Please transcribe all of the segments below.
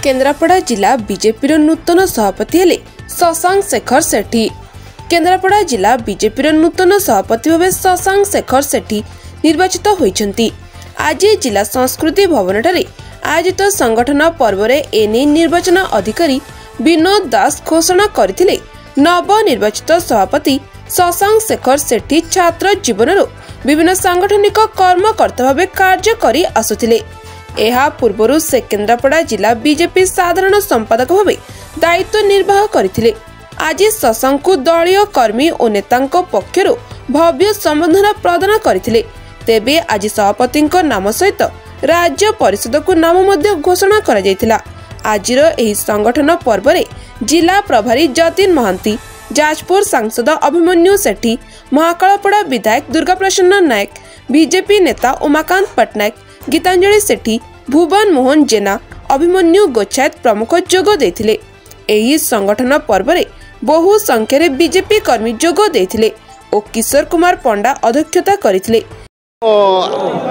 केन्द्रापड़ा जिला बीजेपी नूतन सभापति हेले शशांक शेखर सेठी। केन्द्रापड़ा जिला बीजेपी नूतन सभापति भाव शशांक शेखर सेठी निर्वाचित होइछन्ति। आज जिला संस्कृति भवन ठारे आयोजित संगठन पर्व रे एने निर्वाचन अधिकारी विनोद दास घोषणा करथिले। नवनिर्वाचित सभापति शशांक शेखर सेठी छात्र जीवन विभिन्न सांगठनिक कर्मकर्ता भाव कार्य करी आसुथिले। एहा पूर्वरु से केन्द्रापड़ा जिला बीजेपी साधारण संपादक भाव दायित्व निर्वाह करथिले। आज शशांक को दलीय कर्मी और नेतांको पक्षरु भव्य संबर्धना प्रदान करथिले। तेबे आज सभापति नाम सहित राज्य परिषद को नाम मध्य घोषणा करा जायतिला। आजिर एही संगठन पर्व रे जिला प्रभारी जतिन महांती, जाजपुर सांसद अभिमन्यु सेठी, महाकालपड़ा विधायक दुर्गा प्रसन्न नायक, बीजेपी नेता उमाकांत पटनायक, गीतांजलि सेठी, भुवन मोहन जेना, अभिमन्यु गोच्छायत प्रमुख जोग देथिले। एही संगठन पर्व रे बहु संख्यारे बीजेपी कर्मी जोग देथिले और किशोर कुमार पंडा अध्यक्षता करथिले।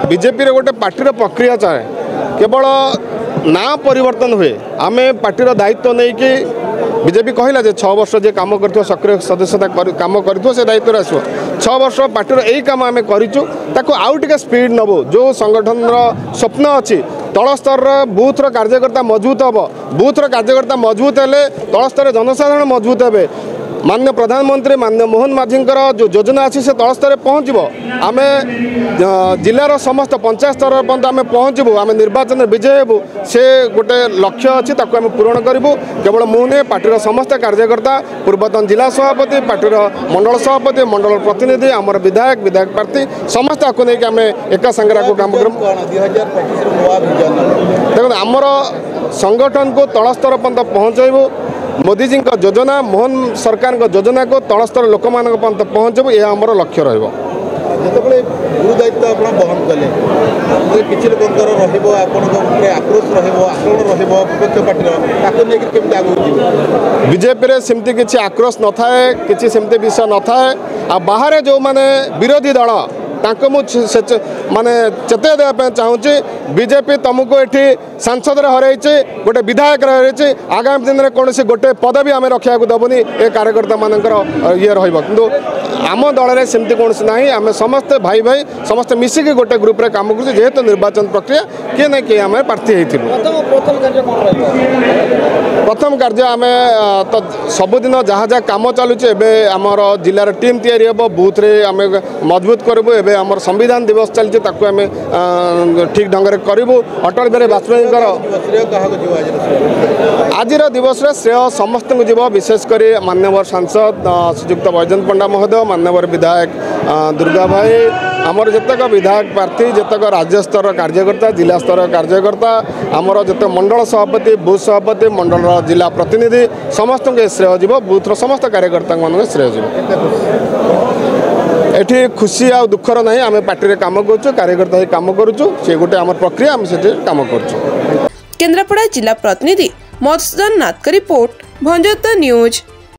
बीजेपी रे गोटे पार्टी प्रक्रिया चाहे केवल ना परिवर्तन हुए। आमे पार्टी दायित्व नहीं कि बीजेपी कहला जे 6 वर्ष जे काम करथो सक्रिय सदस्यता काम करथो से दायित्व आसो। 6 वर्ष पार्टी यही काम आमे करिचु ताको आउ टिके स्पीड नबो। जो संगठन स्वप्न अच्छी तल स्तर बूथ कार्यकर्ता मजबूत हम। बूथ कार्यकर्ता मजबूत हेले तल स्तर जनसाधारण मजबूत हे। माननीय प्रधानमंत्री माननीय मोहन माझी जो योजना अच्छी से तल स्तर पहुँचब। आम जिलार समस्त पंचायत स्तर पर्यंत आम पहुँचबू। आम निर्वाचन विजय हेबू से गोटे लक्ष्य अच्छी ताको आम पूरण करूँ। केवल मुझे पार्टी समस्त कार्यकर्ता पूर्वतन जिला सभापति पार्टी मंडल सभापति मंडल प्रतिनिधि आमर विधायक विधायक प्रार्थी समस्त आपको नहीं आम एक संगे काम कर देखो आमर संगठन को तल स्तर पर्यंत पहुँचबू। मोदी जी योजना मोहन सरकार योजना को तल स्तर लोक मान पर्यंत पहुँचबू। यह आमर लक्ष्य रहिबो। जिते गुरु दायित्व आप बहन कले किसी लोकर आक्रोश आक्रण विपक्ष पार्टी बीजेपी सेमती किसी आक्रोश न थाए किसी सेमती विषय न थाए। आ बाहर जो माने विरोधी दल तांको माने चेते देवाई चाहूँगी बीजेपी तुमको ये सांसद हरई गोटे विधायक रही आगामी दिन में कौन गोटे पदवी आम रखा देवनी ए कार्यकर्ता मान ये रु आम दल में सेमती कौन ना आम समस्ते भाई भाई समस्ते मिसिक गोटे ग्रुप रे काम कर जेहेतु निर्वाचन प्रक्रिया किए ना किए आम प्रार्थी प्रथम कार्य आम तो सबुदिन जहाँ जहाँ कम चलुचे आमर जिलार टीम तैयारी हम बूथ रे आम मजबूत करूँ। एवं आमर संविधान दिवस चलती आम ठीक ढंग से करूँ। अटल बिहारी वाजपेयी आज दिवस श्रेय समस्त को जीव विशेषकर मान्यवर सांसद श्रीजुक्त वैजयंत पंडा महोदय मान्यवर विधायक दुर्गा भाई आमर जितक विधायक प्रार्थी जितक राज्य स्तर कार्यकर्ता जिला स्तर कार्यकर्ता आमर जिते मंडल सभापति बूथ सभापति मंडल जिला प्रतिनिधि समस्त के श्रेय जीव बूथर समस्त कार्यकर्ता मान श्रेय जीव। एठी खुशी आ दुखर ना आम पार्टी रे काम करूँ कार्यकर्ता ही काम करूँ से गोटे आम प्रक्रिया आम से काम करूँ। केन्द्रापड़ा जिला प्रतिनिधि मधुसूदन नाथ का रिपोर्ट भंजोता न्यूज।